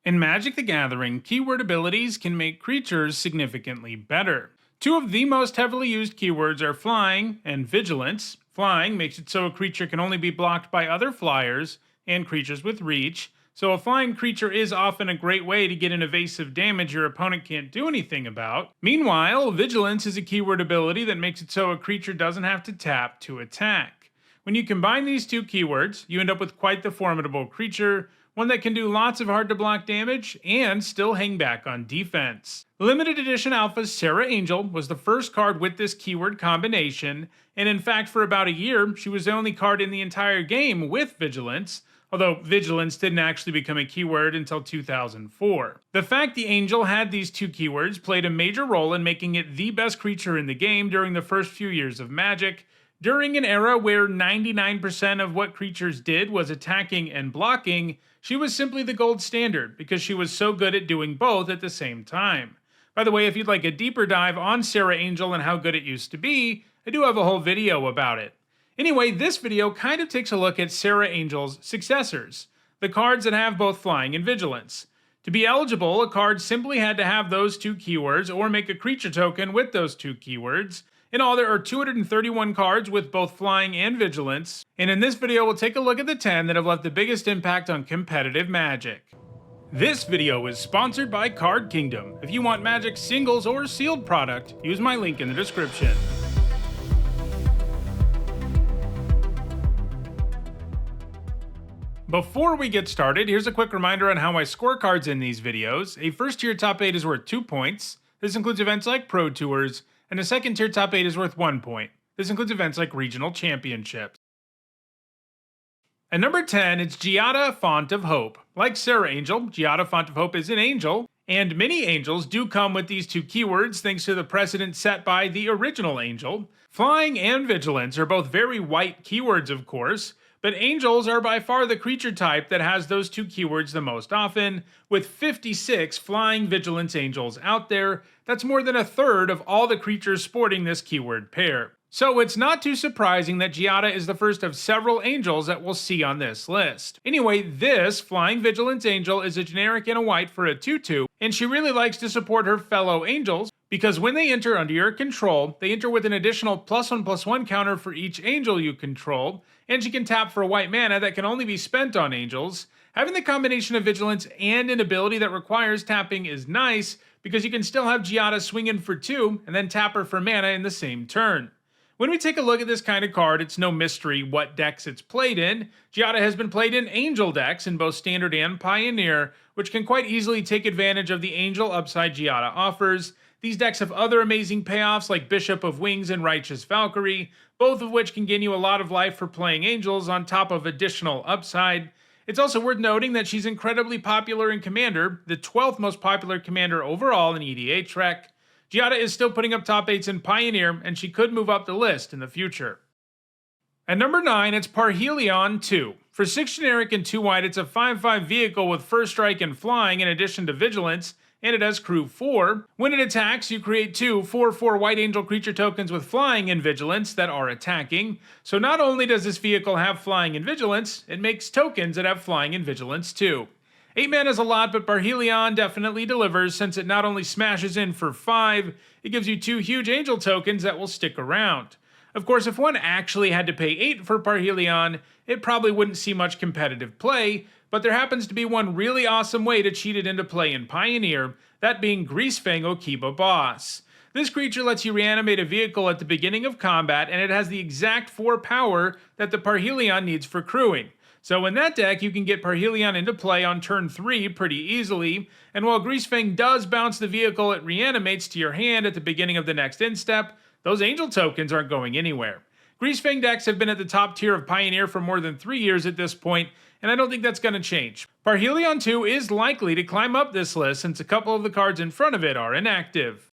In Magic the Gathering, keyword abilities can make creatures significantly better. Two of the most heavily used keywords are Flying and Vigilance. Flying makes it so a creature can only be blocked by other flyers and creatures with reach, so a flying creature is often a great way to get an evasive damage your opponent can't do anything about. Meanwhile, Vigilance is a keyword ability that makes it so a creature doesn't have to tap to attack. When you combine these two keywords, you end up with quite the formidable creature, one that can do lots of hard to block damage and still hang back on defense. Limited Edition Alpha's Serra Angel was the first card with this keyword combination, and in fact for about a year she was the only card in the entire game with Vigilance, although Vigilance didn't actually become a keyword until 2004. The fact the Angel had these two keywords played a major role in making it the best creature in the game during the first few years of Magic. During an era where 99% of what creatures did was attacking and blocking, she was simply the gold standard because she was so good at doing both at the same time. By the way, if you'd like a deeper dive on Serra Angel and how good it used to be, I do have a whole video about it. Anyway, this video kind of takes a look at Serra Angel's successors, the cards that have both Flying and Vigilance. To be eligible, a card simply had to have those two keywords or make a creature token with those two keywords. In all, there are 231 cards with both Flying and Vigilance, and in this video we'll take a look at the 10 that have left the biggest impact on competitive Magic. This video is sponsored by Card Kingdom. If you want Magic singles or sealed product, use my link in the description. Before we get started, here's a quick reminder on how I score cards in these videos. A first tier top 8 is worth 2 points. This includes events like Pro Tours, and a second tier top 8 is worth 1 point. This includes events like regional championships. At number 10, it's Giada, Font of Hope. Like Serra Angel, Giada, Font of Hope is an angel, and many angels do come with these two keywords thanks to the precedent set by the original angel. Flying and Vigilance are both very white keywords, of course, but angels are by far the creature type that has those two keywords the most often, with 56 Flying Vigilance angels out there. That's more than a third of all the creatures sporting this keyword pair. So it's not too surprising that Giada is the first of several angels that we'll see on this list. Anyway, this Flying Vigilance angel is a generic and a white for a 2/2, and she really likes to support her fellow angels, because when they enter under your control, they enter with an additional +1/+1 counter for each angel you control, and she can tap for white mana that can only be spent on angels. Having the combination of Vigilance and an ability that requires tapping is nice, because you can still have Giada swing in for 2 and then tap her for mana in the same turn. When we take a look at this kind of card, it's no mystery what decks it's played in. Giada has been played in Angel decks in both Standard and Pioneer, which can quite easily take advantage of the Angel upside Giada offers. These decks have other amazing payoffs like Bishop of Wings and Righteous Valkyrie, both of which can gain you a lot of life for playing Angels on top of additional upside. It's also worth noting that she's incredibly popular in Commander, the 12th most popular commander overall in EDH Rec. Giada is still putting up top 8s in Pioneer, and she could move up the list in the future. At number 9, it's Parhelion II. For 6 generic and 2 white, it's a 5/5 vehicle with First Strike and Flying in addition to Vigilance, and it has Crew 4. When it attacks, you create 2 4/4 white angel creature tokens with Flying and Vigilance that are attacking. So not only does this vehicle have Flying and Vigilance, it makes tokens that have Flying and Vigilance too. 8 mana is a lot, but Parhelion definitely delivers since it not only smashes in for 5, it gives you 2 huge angel tokens that will stick around. Of course, if one actually had to pay 8 for Parhelion, it probably wouldn't see much competitive play, but there happens to be one really awesome way to cheat it into play in Pioneer, that being Greasefang Okiba Boss. This creature lets you reanimate a vehicle at the beginning of combat, and it has the exact 4 power that the Parhelion needs for crewing. So in that deck, you can get Parhelion into play on turn 3 pretty easily, and while Greasefang does bounce the vehicle it reanimates to your hand at the beginning of the next end step, those angel tokens aren't going anywhere. Greasefang decks have been at the top tier of Pioneer for more than 3 years at this point, and I don't think that's going to change. Parhelion II is likely to climb up this list since a couple of the cards in front of it are inactive.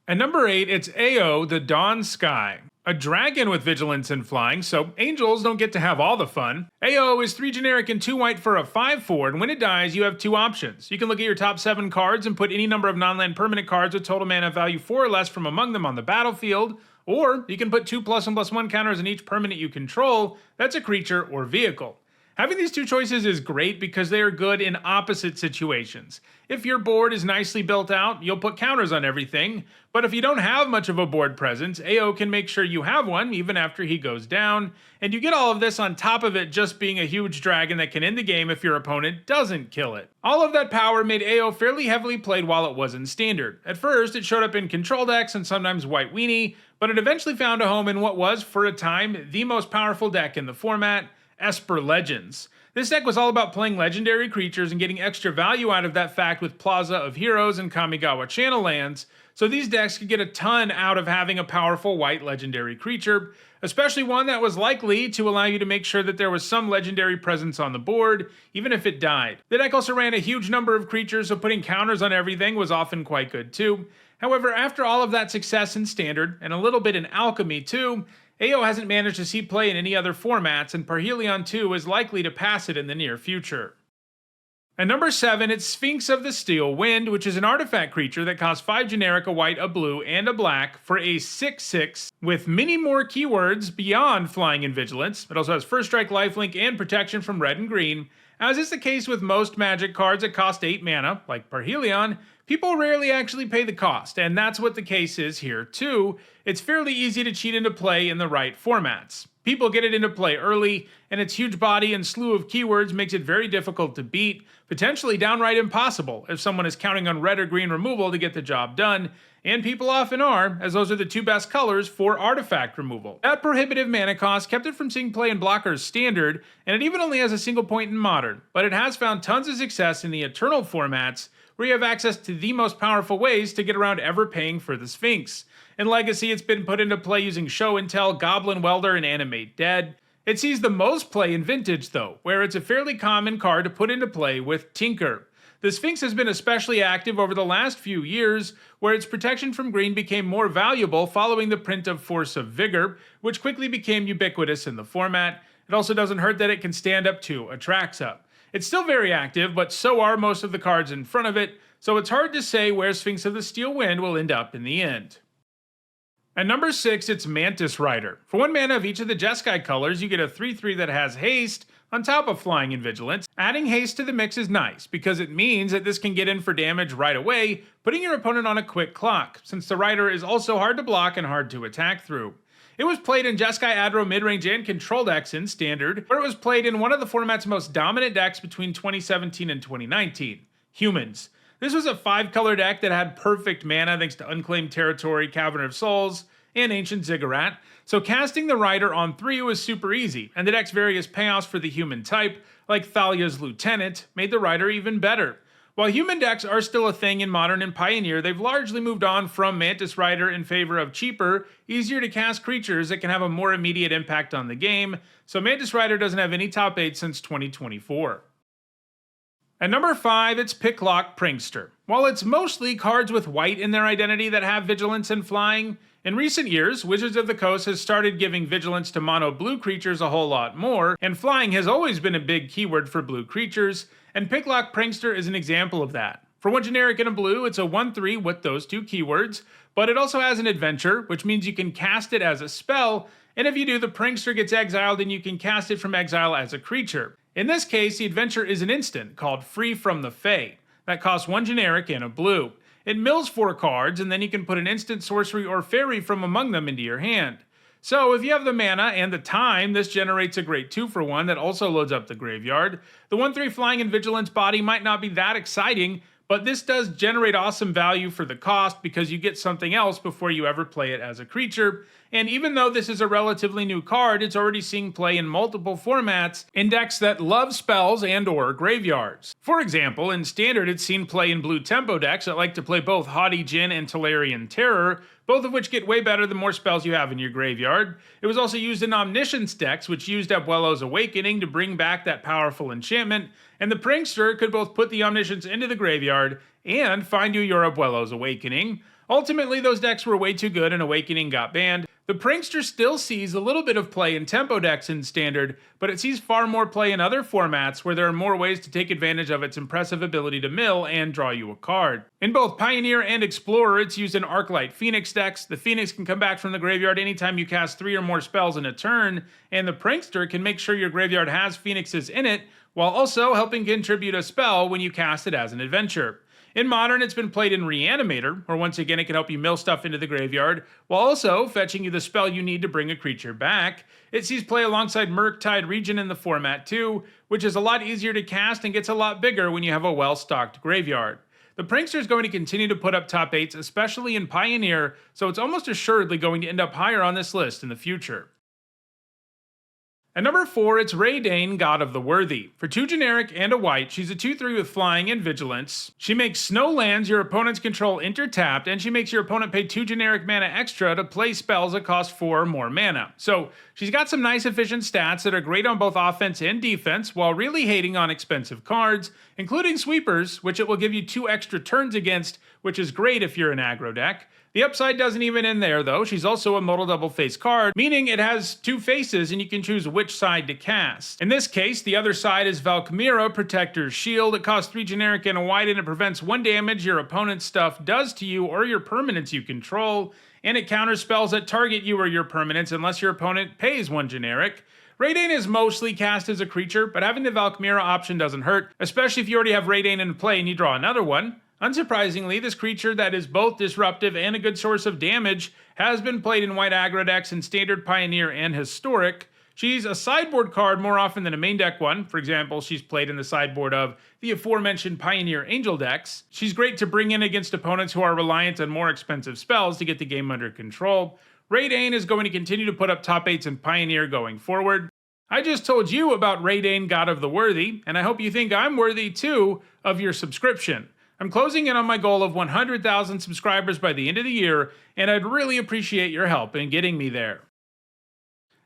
At number 8, it's Ao, the Dawn Sky. A dragon with Vigilance and Flying, so angels don't get to have all the fun. Ao is 3 generic and 2 white for a 5/4, and when it dies, you have 2 options. You can look at your top 7 cards and put any number of non-land permanent cards with total mana value 4 or less from among them on the battlefield, or you can put 2 +1/+1 counters on each permanent you control that's a creature or vehicle. Having these two choices is great because they are good in opposite situations. If your board is nicely built out, you'll put counters on everything, but if you don't have much of a board presence, AO can make sure you have one even after he goes down, and you get all of this on top of it just being a huge dragon that can end the game if your opponent doesn't kill it. All of that power made AO fairly heavily played while it was in Standard. At first, it showed up in control decks and sometimes White Weenie, but it eventually found a home in what was, for a time, the most powerful deck in the format, Esper Legends. This deck was all about playing legendary creatures and getting extra value out of that fact with Plaza of Heroes and Kamigawa Channel lands, so these decks could get a ton out of having a powerful white legendary creature, especially one that was likely to allow you to make sure that there was some legendary presence on the board, even if it died. The deck also ran a huge number of creatures, so putting counters on everything was often quite good too. However, after all of that success in Standard, and a little bit in Alchemy too, AO hasn't managed to see play in any other formats, and Parhelion II is likely to pass it in the near future. At number 7, it's Sphinx of the Steel Wind, which is an artifact creature that costs 5 generic, a white, a blue, and a black for a 6/6 with many more keywords beyond Flying and Vigilance. It also has First Strike, Lifelink, and protection from red and green. As is the case with most Magic cards that cost 8 mana, like Parhelion, people rarely actually pay the cost, and that's what the case is here too. It's fairly easy to cheat into play in the right formats. People get it into play early, and its huge body and slew of keywords makes it very difficult to beat, potentially downright impossible if someone is counting on red or green removal to get the job done, and people often are, as those are the two best colors for artifact removal. That prohibitive mana cost kept it from seeing play in Blocker's Standard, and it even only has a single point in Modern, but it has found tons of success in the Eternal formats, where you have access to the most powerful ways to get around ever paying for the Sphinx. In Legacy, it's been put into play using Show and Tell, Goblin Welder, and Animate Dead. It sees the most play in Vintage though, where it's a fairly common card to put into play with Tinker. The Sphinx has been especially active over the last few years, where its protection from green became more valuable following the print of Force of Vigor, which quickly became ubiquitous in the format. It also doesn't hurt that it can stand up to Atraxa. It's still very active, but so are most of the cards in front of it, so it's hard to say where Sphinx of the Steel Wind will end up in the end. At number 6, it's Mantis Rider. For 1 mana of each of the Jeskai colors, you get a 3/3 that has haste on top of Flying and Vigilance. Adding haste to the mix is nice, because it means that this can get in for damage right away, putting your opponent on a quick clock, since the Rider is also hard to block and hard to attack through. It was played in Jeskai Aggro midrange and control decks in Standard, where it was played in one of the format's most dominant decks between 2017 and 2019, Humans. This was a 5-color deck that had perfect mana thanks to Unclaimed Territory, Cavern of Souls, and Ancient Ziggurat, so casting the Rider on 3 was super easy, and the deck's various payoffs for the human type, like Thalia's Lieutenant, made the Rider even better. While human decks are still a thing in Modern and Pioneer, they've largely moved on from Mantis Rider in favor of cheaper, easier to cast creatures that can have a more immediate impact on the game, so Mantis Rider doesn't have any top 8 since 2024. At number 5, it's Picklock Prankster. While it's mostly cards with white in their identity that have Vigilance and Flying, in recent years, Wizards of the Coast has started giving Vigilance to mono blue creatures a whole lot more, and Flying has always been a big keyword for blue creatures, and Picklock Prankster is an example of that. For 1 generic and a blue, it's a 1/3 with those two keywords, but it also has an adventure, which means you can cast it as a spell, and if you do, the Prankster gets exiled and you can cast it from exile as a creature. In this case, the adventure is an instant called Free from the Fae that costs 1 generic and a blue. It mills 4 cards, and then you can put an instant, sorcery, or fairy from among them into your hand. So if you have the mana and the time, this generates a great 2-for-1 that also loads up the graveyard. The 1/3 Flying and Vigilance body might not be that exciting, but this does generate awesome value for the cost because you get something else before you ever play it as a creature. And even though this is a relatively new card, it's already seeing play in multiple formats in decks that love spells and or graveyards. For example, in Standard it's seen play in blue tempo decks that like to play both Haughty Djinn and Tolarian Terror, both of which get way better the more spells you have in your graveyard. It was also used in Omniscience decks, which used Abuelo's Awakening to bring back that powerful enchantment, and the Prankster could both put the Omniscience into the graveyard and find you your Abuelo's Awakening. Ultimately, those decks were way too good and Awakening got banned. The Prankster still sees a little bit of play in tempo decks in Standard, but it sees far more play in other formats where there are more ways to take advantage of its impressive ability to mill and draw you a card. In both Pioneer and Explorer, it's used in Arclight Phoenix decks. The Phoenix can come back from the graveyard anytime you cast 3 or more spells in a turn, and the Prankster can make sure your graveyard has Phoenixes in it, while also helping contribute a spell when you cast it as an adventure. In Modern, it's been played in Reanimator, where once again it can help you mill stuff into the graveyard, while also fetching you the spell you need to bring a creature back. It sees play alongside Murktide Regent in the format too, which is a lot easier to cast and gets a lot bigger when you have a well-stocked graveyard. The Prankster is going to continue to put up top 8s, especially in Pioneer, so it's almost assuredly going to end up higher on this list in the future. At number 4, it's Reidane, God of the Worthy. For 2 generic and a white, she's a 2/3 with Flying and Vigilance. She makes snow lands your opponents control enter-tapped, and she makes your opponent pay 2 generic mana extra to play spells that cost 4 or more mana. So she's got some nice efficient stats that are great on both offense and defense, while really hating on expensive cards, including sweepers, which it will give you 2 extra turns against, which is great if you're an aggro deck. The upside doesn't even end there though. She's also a modal double face card, meaning it has 2 faces and you can choose which side to cast. In this case, the other side is Valkmira, Protector's Shield. It costs 3 generic and a white, and it prevents 1 damage your opponent's stuff does to you or your permanents you control, and it counters spells that target you or your permanents unless your opponent pays 1 generic. Reidane is mostly cast as a creature, but having the Valkmira option doesn't hurt, especially if you already have Reidane in play and you draw another one. Unsurprisingly, this creature that is both disruptive and a good source of damage has been played in white aggro decks in Standard, Pioneer, and Historic. She's a sideboard card more often than a main deck one. For example, she's played in the sideboard of the aforementioned Pioneer Angel decks. She's great to bring in against opponents who are reliant on more expensive spells to get the game under control. Reidane is going to continue to put up top 8s in Pioneer going forward. I just told you about Reidane, God of the Worthy, and I hope you think I'm worthy too of your subscription. I'm closing in on my goal of 100,000 subscribers by the end of the year, and I'd really appreciate your help in getting me there.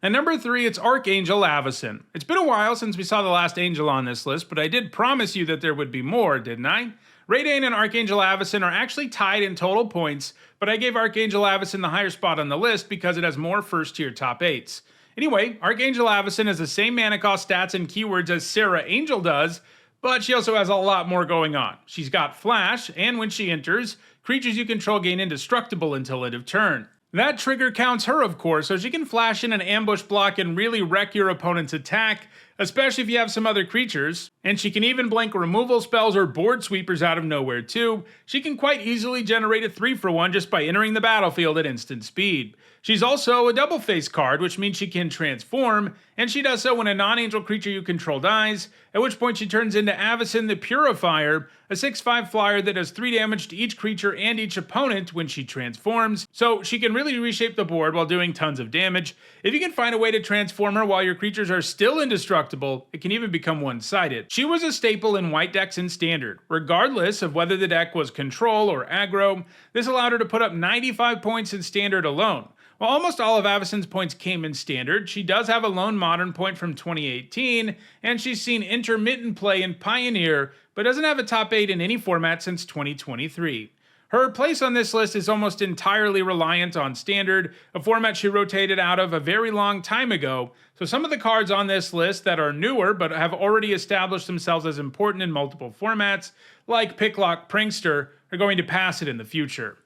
At number 3, it's Archangel Avacyn. It's been a while since we saw the last angel on this list, but I did promise you that there would be more, didn't I? Reidane and Archangel Avacyn are actually tied in total points, but I gave Archangel Avacyn the higher spot on the list because it has more first-tier top 8s. Anyway, Archangel Avacyn has the same mana cost stats and keywords as Sarah Angel does, but she also has a lot more going on. She's got Flash, and when she enters, creatures you control gain indestructible until end of turn. That trigger counts her, of course, so she can flash in an ambush block and really wreck your opponent's attack, especially if you have some other creatures. And she can even blank removal spells or board sweepers out of nowhere too. She can quite easily generate a 3-for-1 just by entering the battlefield at instant speed. She's also a double face card, which means she can transform, and she does so when a non-angel creature you control dies, at which point she turns into Avacyn the Purifier, a 6/5 flyer that does 3 damage to each creature and each opponent when she transforms, so she can really reshape the board while doing tons of damage. If you can find a way to transform her while your creatures are still indestructible, it can even become one-sided. She was a staple in white decks in Standard. Regardless of whether the deck was control or aggro, this allowed her to put up 95 points in Standard alone. While almost all of Avacyn's points came in Standard, she does have a lone Modern point from 2018, and she's seen intermittent play in Pioneer, but doesn't have a top 8 in any format since 2023. Her place on this list is almost entirely reliant on Standard, a format she rotated out of a very long time ago, so some of the cards on this list that are newer but have already established themselves as important in multiple formats, like Picklock Prankster, are going to pass it in the future.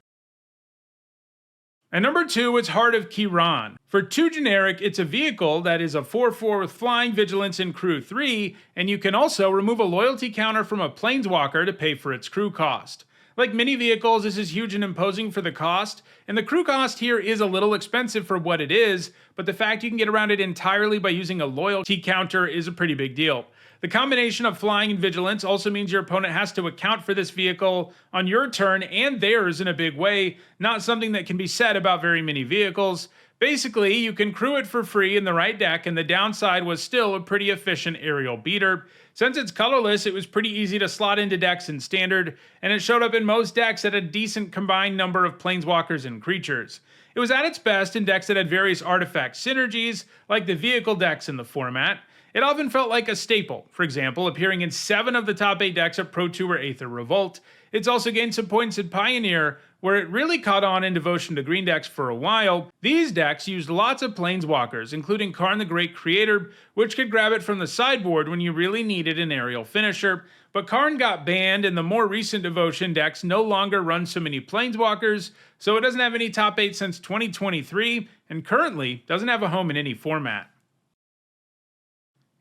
At number 2, it's Heart of Kiran. For 2 generic, it's a vehicle that is a 4/4 with Flying, Vigilance, and Crew 3, and you can also remove a loyalty counter from a Planeswalker to pay for its crew cost. Like many vehicles, this is huge and imposing for the cost, and the crew cost here is a little expensive for what it is, but the fact you can get around it entirely by using a loyalty counter is a pretty big deal. The combination of Flying and Vigilance also means your opponent has to account for this vehicle on your turn and theirs in a big way, not something that can be said about very many vehicles. Basically, you can crew it for free in the right deck, and the downside was still a pretty efficient aerial beater. Since it's colorless, it was pretty easy to slot into decks in Standard, and it showed up in most decks at a decent combined number of planeswalkers and creatures. It was at its best in decks that had various artifact synergies, like the vehicle decks in the format. it often felt like a staple, for example, appearing in 7 of the top 8 decks at Pro Tour Aether Revolt. It's also gained some points in Pioneer, where it really caught on in Devotion to Green decks for a while. These decks used lots of Planeswalkers, including Karn the Great Creator, which could grab it from the sideboard when you really needed an aerial finisher. But Karn got banned, and the more recent Devotion decks no longer run so many Planeswalkers, so it doesn't have any top 8 since 2023, and currently doesn't have a home in any format.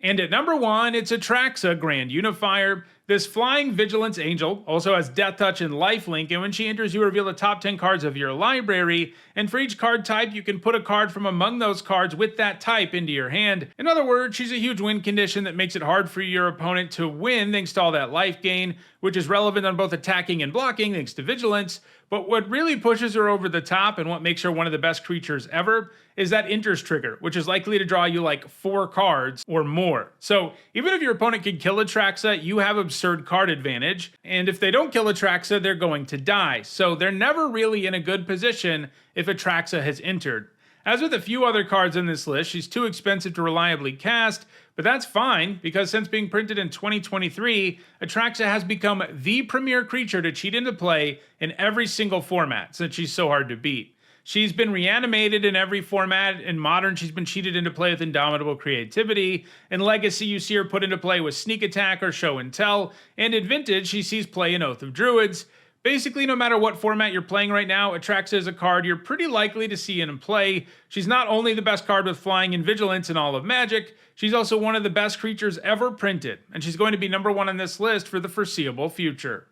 And at number 1, it's Atraxa Grand Unifier. This Flying Vigilance Angel also has Death Touch and Lifelink, and when she enters, you reveal the top 10 cards of your library, and for each card type, you can put a card from among those cards with that type into your hand. In other words, she's a huge win condition that makes it hard for your opponent to win thanks to all that life gain, which is relevant on both attacking and blocking thanks to Vigilance. But what really pushes her over the top and what makes her one of the best creatures ever is that Enters trigger, which is likely to draw you like 4 cards or more. So even if your opponent can kill Atraxa, you have absurd card advantage, and if they don't kill Atraxa, they're going to die. So they're never really in a good position if Atraxa has entered. As with a few other cards in this list, she's too expensive to reliably cast, but that's fine, because since being printed in 2023, Atraxa has become the premier creature to cheat into play in every single format, since she's so hard to beat. She's been reanimated in every format. In Modern, she's been cheated into play with Indomitable Creativity. In Legacy, you see her put into play with Sneak Attack or Show and Tell. And in Vintage, she sees play in Oath of Druids. Basically, no matter what format you're playing right now, Atraxa is a card you're pretty likely to see in play. She's not only the best card with Flying and Vigilance in all of Magic, she's also one of the best creatures ever printed, and she's going to be number 1 on this list for the foreseeable future.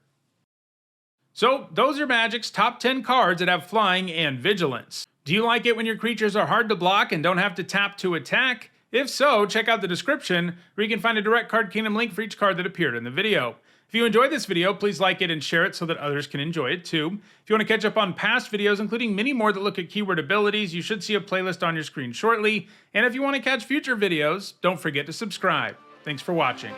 So, those are Magic's top 10 cards that have Flying and Vigilance. Do you like it when your creatures are hard to block and don't have to tap to attack? If so, check out the description, where you can find a direct Card Kingdom link for each card that appeared in the video. If you enjoyed this video, please like it and share it so that others can enjoy it too. If you want to catch up on past videos, including many more that look at keyword abilities, you should see a playlist on your screen shortly. And if you want to catch future videos, don't forget to subscribe. Thanks for watching.